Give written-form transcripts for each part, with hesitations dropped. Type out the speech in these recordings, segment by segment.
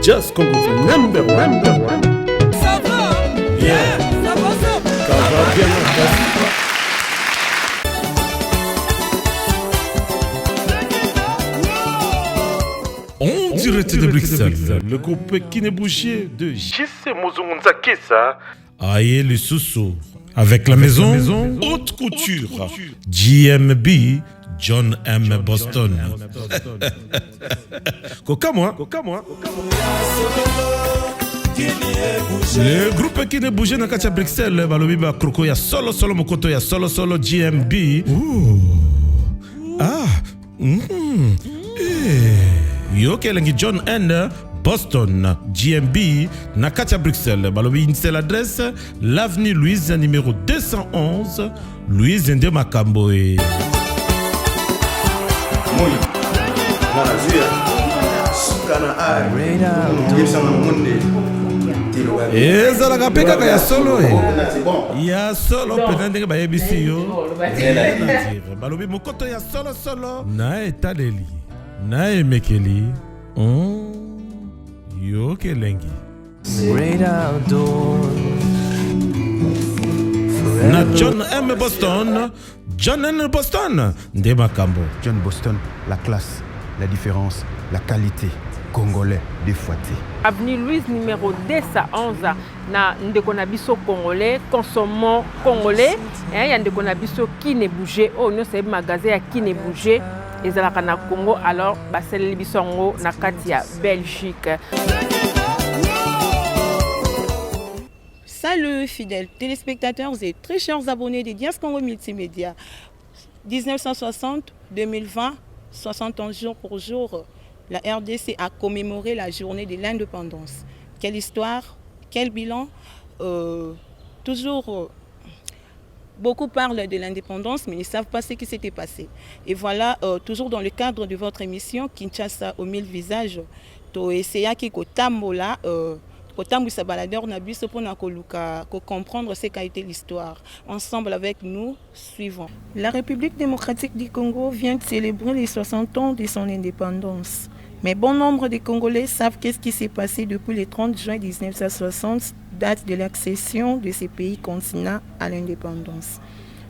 Just Congo for number one. Ça va? Yeah. Ça va, ça va? Ça va bien, En direct de Bruxelles, le groupe Kinebouché de JC Mozonzakesa. Aïe le Soussou. Avec la maison Haute Couture. GMB, John M. Boston. Coca moi. Le groupe Kinebouché na katia Bruxelles, balobi ba kroko ya solo mokoto ya solo GMB. Yo kelengi John N. Boston, GMB, Nakatia Bruxelles. Balobi c'est l'adresse, l'avenue Louise, numéro 211, Louise Ndé Makamboe. Et ça la peka ya solo ya solo peut-être ba yebisi yo. Balobi mokoto ya solo na etaleli na emekeli. Yo kelengi na John M. Boston, John N. Boston Ndé Makambo. John Boston, la classe, la différence, la qualité. Congolais défouetté. Avenue Louise numéro 211 na ndeko na biso congolais, consommons congolais. Il y a ndeko na biso Kinebouché. Oh non, c'est magasin à Kinebouché. Ezalaka na Congo, alors basel bisongo na kati ya Belgique. Salut fidèles téléspectateurs et très chers abonnés de Dias Congo Multimédia. 1960-2020, 71 jours pour jour, la RDC a commémoré la journée de l'indépendance. Quelle histoire, quel bilan. Beaucoup parlent de l'indépendance, mais ils ne savent pas ce qui s'était passé. Et voilà, toujours dans le cadre de votre émission, Kinshasa aux 1000 visages, to essaya ki kotambola, kotambwisa baladeur na biso pona koluka, ko comprendre ce qu'a été l'histoire. Ensemble avec nous, suivons. La République démocratique du Congo vient de célébrer les 60 ans de son indépendance. Mais bon nombre de Congolais savent qu'est-ce qui s'est passé depuis le 30 juin 1960, date de l'accession de ces pays continents à l'indépendance.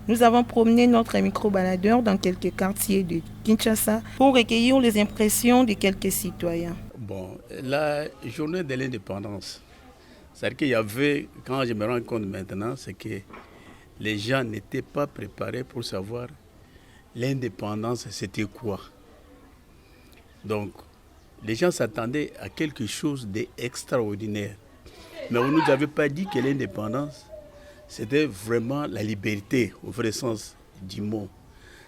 Nous avons promené notre micro-baladeur dans quelques quartiers de Kinshasa pour recueillir les impressions de quelques citoyens. Bon, la journée de l'indépendance, c'est-à-dire qu'il y avait, quand je me rends compte maintenant, c'est que les gens n'étaient pas préparés pour savoir l'indépendance, c'était quoi. Donc, les gens s'attendaient à quelque chose d'extraordinaire. Mais on ne nous avait pas dit que l'indépendance, c'était vraiment la liberté, au vrai sens du mot.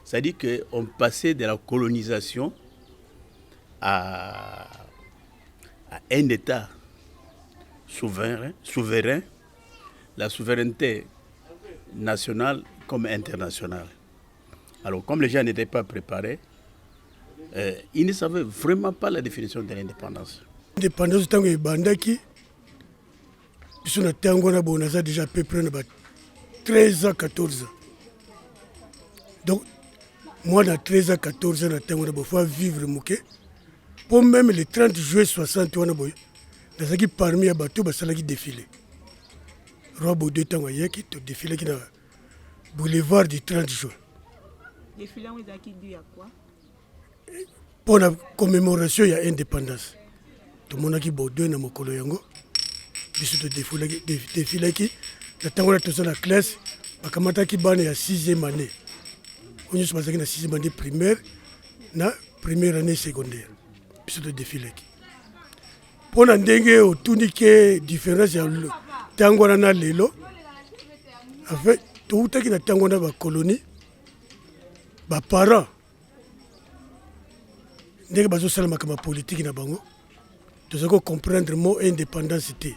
C'est-à-dire qu'on passait de la colonisation à un État souverain, la souveraineté nationale comme internationale. Alors, comme les gens n'étaient pas préparés, ils ne savaient vraiment pas la définition de l'indépendance. L'indépendance, tant que bandaki, puisqu'on a déjà à peu près 13 ans, 14 ans. Donc, moi, dans 13 ans, 14 ans, on a vivre mouké. Pour même le 30 juillet 60, on a parmi les bateaux, on a défilé. Robo de temps, il y a défilé qui boulevard du 30 juin. Défilé, on a dit à quoi? Pour la commémoration, il y a l'indépendance. Tout le monde a dit que na mokolo yango. Biso défilé qui natango na la classe, bakamata ki bana ya 6e année. On y se na 6e année primaire na première année secondaire. Biso défilé qui. Pour la ndenge otunike différence ya tango na lelo. En fait, tout qui na tango na ba colonie ba parents ndenge bazosala makama politique na bango tozako comprendre mot indépendance te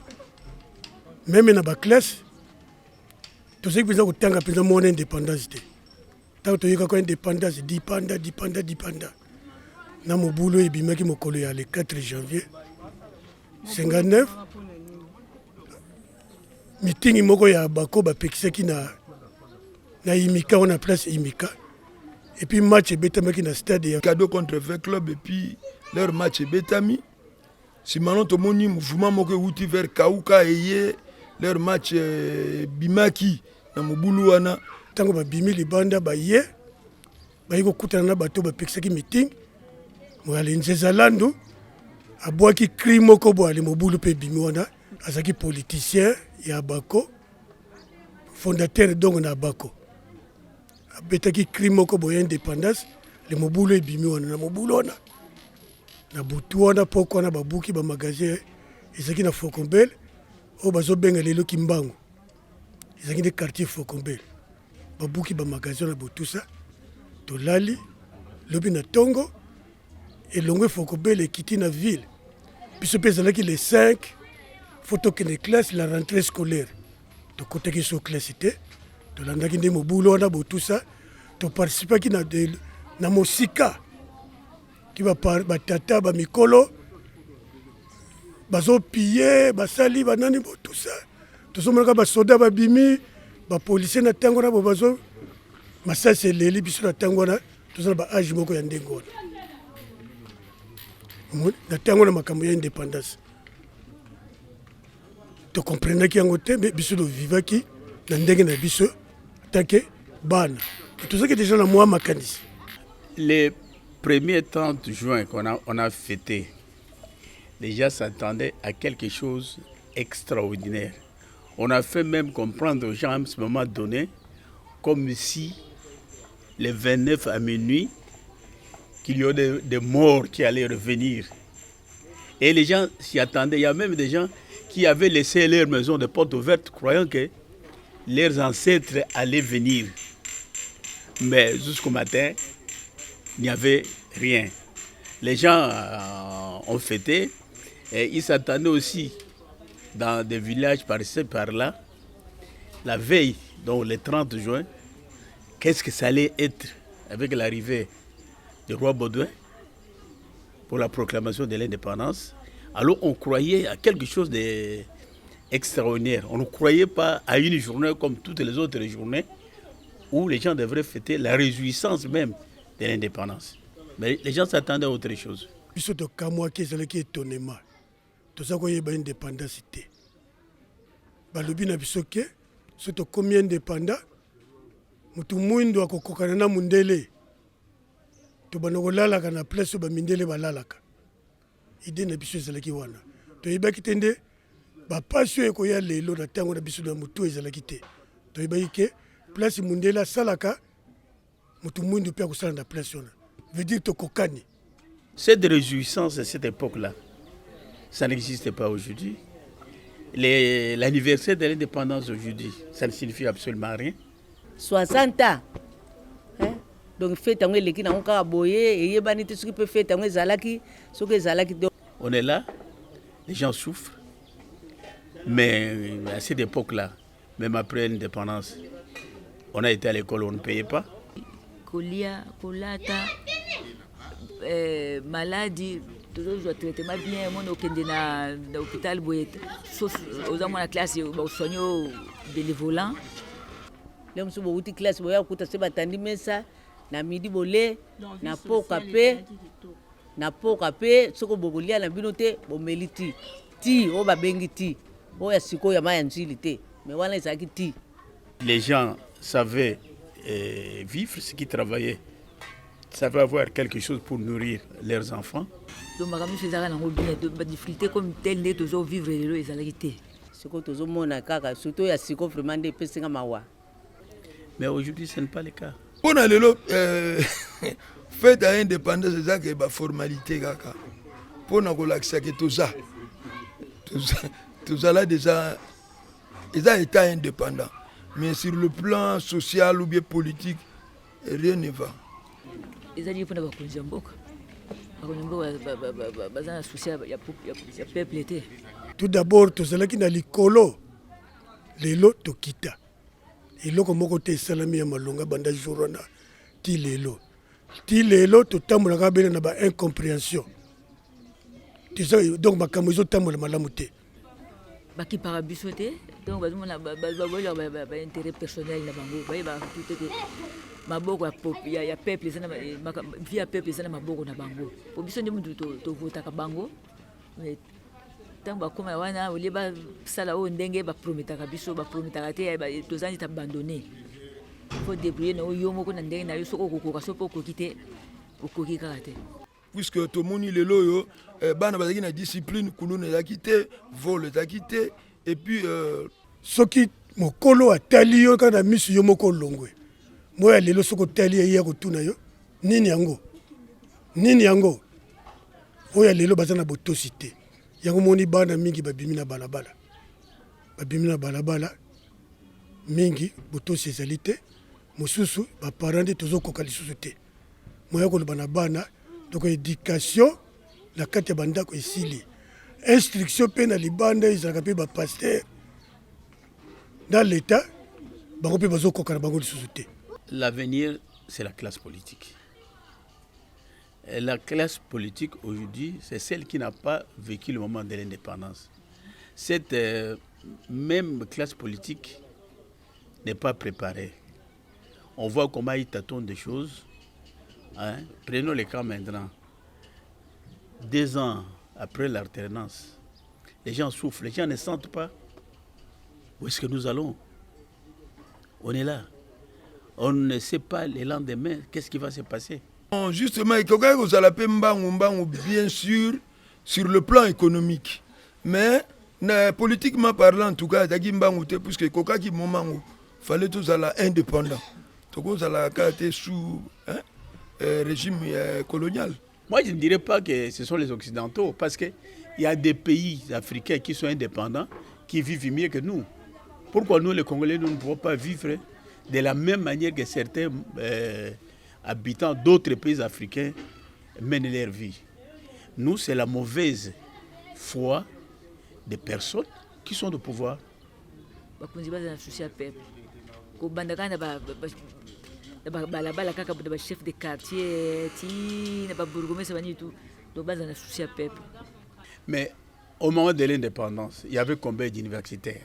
même na ba classe tozaki penza kotanga penza mot indépendance te tango toyoka ko indépendance dipanda na mobulu ebimaki mokolo ya le 4 janvier 59 meeting moko ya bako bapekisaki na Imika, on a place Imika. Et puis match Betami qui na stade cadeau contre 20 clubs et puis leur match Betami Simano tomoni mouvement moko euti vers Kauka eye leur match bimaki na mobulu wana ntango babimi libanda baye bayi kokutana na bato bapekisaki meeting moyali nzezalandu abwaki cri moko boyali mobulu mpe bimi wana azalaki politicien ya Bako fondateur donc na Bako abetaki cri moko boye indépendance le mobulu ebimi wana na mobulu wana na butu wana poko wana babuki bamagasin ezalaki na Fokombele oyo bazobenga lelo Kimbangu ezalaki nde quartier Fokombele babuki bamagasin na botusa tolali lobi na ntongo elongwe Fokombele ekiti na ville biso mpe ezalaki le 5 fo tokende classe la rentrée scolaire tokotaki so classe te tolandaki nde mobulu wana botusa toparticipaki na mosika ki batata bamikolo bazopie basali banani botusa tozomonaka basoda babimi bapolisier na ntango wana bo bazo masasi eleli biso na ntango wana toza na baage moko ya ndenge wana na ntango na makambo ya indépendance tokomprenaki yango te me biso tovivaki na ndenge na biso atake bana tozalaki déjà na mwa makanisi. Les premiers 30 juin qu'on a fêté, les gens s'attendaient à quelque chose d'extraordinaire. On a fait même comprendre aux gens à ce moment donné, comme si le 29 à minuit, qu'il y aurait des morts qui allaient revenir. Et les gens s'y attendaient. Il y a même des gens qui avaient laissé leur maison de porte ouverte, croyant que leurs ancêtres allaient venir. Mais jusqu'au matin, il n'y avait rien. Les gens ont fêté et ils s'attendaient aussi dans des villages par-ci, par-là. La veille, donc le 30 juin, qu'est-ce que ça allait être avec l'arrivée du roi Baudouin pour la proclamation de l'indépendance. Alors on croyait à quelque chose d'extraordinaire. On ne croyait pas à une journée comme toutes les autres journées où les gens devraient fêter la réjouissance même de l'indépendance. Mais les gens s'attendaient à autre chose. Biso to kamwa ki ezalaki étonnement. Toza koyeba indépendance te. Balobi na biso ke so to komi indépendant mutu muindo akokokana na mundele. To banokolalaka na place ba mindele balalaka. Ide na biso ezalaki wana. To yebaki tende ba pasio ekoya lelo na tango na biso na mutu ezalaki te. To yebaki ke place mundele salaka mutu muindo pe akosala na place wana. Veut dire tokokani. Cette réjouissance à cette époque-là, ça n'existe pas aujourd'hui. L'anniversaire de l'indépendance aujourd'hui, ça ne signifie absolument rien. 60 ans. Hein? Donc, fête les qui n'ont qu'à boyer et banité ce qui peut faire tango zalaki, ce que zalaki. On est là, les gens souffrent, mais à cette époque-là, même après l'indépendance, on a été à l'école, on ne payait pas. Kolia, kolata, maladie, toujours je traitement bien, mon okende na hôpital boyete, aux hommes la classe au soigno bénévolant. Les hommes sont outi classe boya kuta se batandi mesa na midi bolé na poka pe soko bobolia na binote bomeliti ti o babengi ti o ya siko ya maya nzili te mais wana ezaki ti. Les gens savaient vivre, ceux qui travaillaient savaient avoir quelque chose pour nourrir leurs enfants. Donc makambo ezaka nango bien de difficulté comme tel nde toujours vivre lelo ezalaki te. Siko tozomona kaka surtout ya siko vraiment nde pesinga mawa. Mais aujourd'hui ce n'est pas le cas. On a lelo fête à indépendance c'est que ba formalité kaka. Pona kolakisa ke toza là déjà état indépendant. Mais sur le plan social ou bien politique, rien ne va. Ils allaient pour la mboka. Tout d'abord, tozalaki na likolo lelo tokita. Eloko moko te salami ya malonga banda jorona ti lelo. Ti lelo totambolaka bena na ba incompréhension. Donc makambo ezotambola malamu te. Baki parabiso te donc bazomona ba intérêt personnel na bango ba tout maboko ya peuple ezana via peuple ezana maboko na bango po biso nde mutu to votaka bango mais ntango bakóma wana olie basala oyo ndenge baprometaka biso baprometaka te tozali abandonné faut débrouiller na yo moko na ndenge na yo soki okokoka so mpo okoki te okoki kaka te. Puisque tomoni lelo oyo bana bazalaki na discipline kuluna ezalaki te vol ezalaki te et puis soki mokolo atali yo kaka na miso yo moko olongwe moya lelo soki otali ye ya kotuna yo nini yango oyo ya lelo baza na botosi te yango moni bana mingi babimi na balabala mingi botosi ezali te mosusu baparent nde tozokoka lisusu te moya koloba na bana donc éducation na kati ya bandako esili instruction mpe na libanda ezalaka mpe bapaster dans l'état bango mpe bazokoka na bango lisusu te. L'avenir, c'est la classe politique. Et la classe politique aujourd'hui, c'est celle qui n'a pas vécu le moment de l'indépendance. Cette même classe politique n'est pas préparée. On voit comment ils tâtonnent des choses. Hein? Prenons le cas maintenant. 2 ans après l'alternance, les gens souffrent, les gens ne sentent pas. Où est-ce que nous allons? On est là. On ne sait pas le lendemain, qu'est-ce qui va se passer. Justement, il faut que vous bien sûr sur le plan économique. Mais politiquement parlant, en tout cas, puisque il fallait tous aller indépendants. Donc, vous allez sous régime colonial. Moi, je ne dirais pas que ce sont les Occidentaux, parce qu'il y a des pays africains qui sont indépendants, qui vivent mieux que nous. Pourquoi nous, les Congolais, nous ne pouvons pas vivre de la même manière que certains habitants d'autres pays africains mènent leur vie? Nous, c'est la mauvaise foi des personnes qui sont au pouvoir. Chef de quartier, mais au moment de l'indépendance, il y avait combien d'universitaires?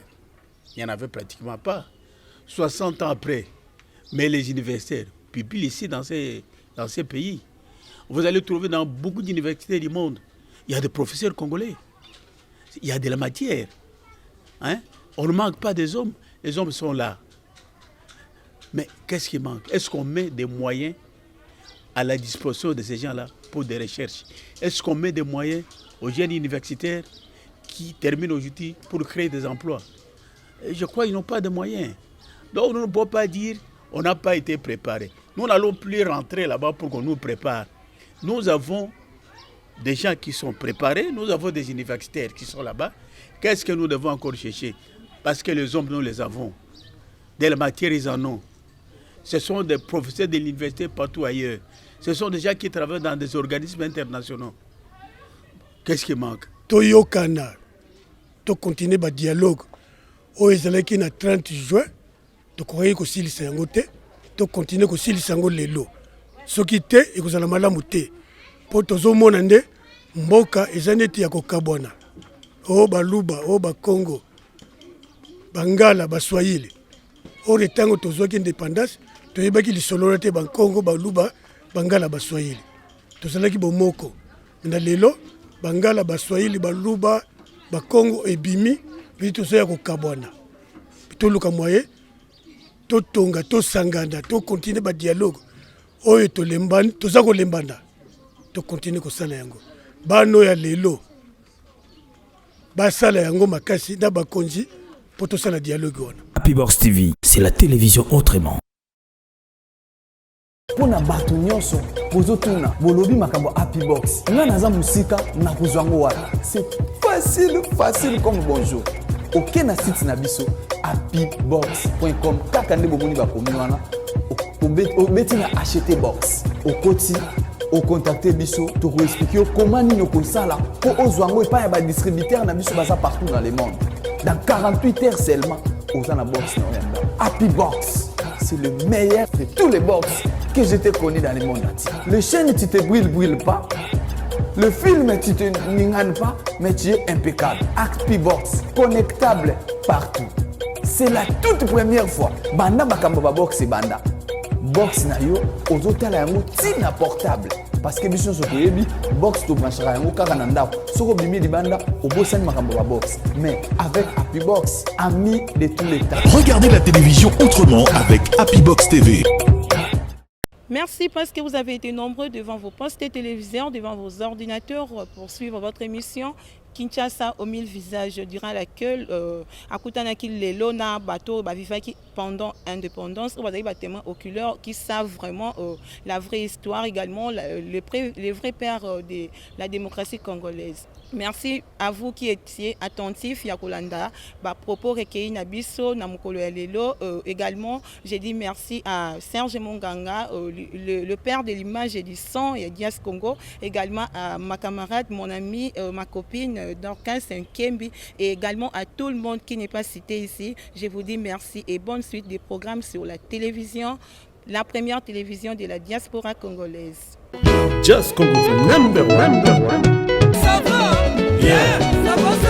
Il n'y en avait pratiquement pas. 60 ans après, mais les universitaires publient ici dans ces pays. Vous allez trouver dans beaucoup d'universités du monde, il y a des professeurs congolais. Il y a de la matière. Hein? On ne manque pas des hommes. Les hommes sont là. Mais qu'est-ce qui manque? Est-ce qu'on met des moyens à la disposition de ces gens-là pour des recherches? Est-ce qu'on met des moyens aux jeunes universitaires qui terminent aujourd'hui pour créer des emplois? Et je crois qu'ils n'ont pas de moyens. Donc on ne peut pas dire qu'on n'a pas été préparé. Nous n'allons plus rentrer là-bas pour qu'on nous prépare. Nous avons des gens qui sont préparés, nous avons des universitaires qui sont là-bas. Qu'est-ce que nous devons encore chercher? Parce que les hommes, nous les avons. De la matière, ils en ont. Ce sont des professeurs de l'université partout ailleurs. Ce sont des gens qui travaillent dans des organismes internationaux. Qu'est-ce qui manque? Toyokana, to continuer le dialogue. Au ezalaki na 30 juin, to koyei ko silisa yango te, to continuer ko silisa yango lelo. Soki te ekozala malamu te. Po tozomona nde mboka ezaneti ya kokabwana. O baluba, o bakongo, bangala, baswahili. O retango tozwaki indépendance, toyebaki lisolo te bankongo, baluba, bangala, baswahili. Tozalaki bomoko. Na lelo bangala, baswahili, baluba, bakongo ebimi, bi tozoya kokabwana. Toluka moye, to tonga, to sanganda, to continuer ba dialogue. Oyo to lembana, toza ko lembana. To continuer ko sala yango. Bano ya lelo. Basala yango makasi na bakonzi pour to sala dialogue wana. Happy Box TV, c'est la télévision autrement. Pona bato nyonso bozotuna bolobi makambo Happy Box. Nga naza musika na kozwango wana. C'est facile comme bonjour. Ok na site na biso happybox.com kaka nde bomoni bakomi wana. Obeti na acheter box. Okoti au contacter biso to ko expliquer comment nino ko sala po ozwango epa ya ba distributeur na biso baza partout dans le monde. Dans 48 heures seulement, oza na box na yamba. Happy Box, c'est le meilleur de tous les box que je t'ai connu dans le monde entier. Le chaîne tu te brûle pas. Le film tu te n'ingane pas, mais tu es impeccable. Happy Box, connectable partout. C'est la toute première fois. Banda makambo ba box et banda. Box na yo ozotala yango tina portable. parce que biso so kebi box to branchera yango kaka na ndako soko bimi libanda obosani makambo ba box mais avec Happy Box ami de tous les temps. Regardez la télévision autrement avec Happy Box TV. Merci parce que vous avez été nombreux devant vos postes de téléviseurs, devant vos ordinateurs pour suivre votre émission Kinshasa aux 1000 visages durant laquelle Akutanaki Lelo na bateau bavivaki pendant l'indépendance, vous avez des témoins oculaires qui savent vraiment la vraie histoire également, les vrais pères de la démocratie congolaise. Merci à vous qui étiez attentifs Yakolanda, propos recueillis Nabiso, Namukolo Lelo. Également, j'ai dit merci à Serge Monganga, le père de l'image et du son et Dias Congo. Également à ma camarade, mon amie, ma copine Dorcas Nkembi. Et également à tout le monde qui n'est pas cité ici. Je vous dis merci et bonne suite des programmes sur la télévision, la première télévision de la diaspora congolaise. Just Congo, number one. Ça va? Yeah. Ça va,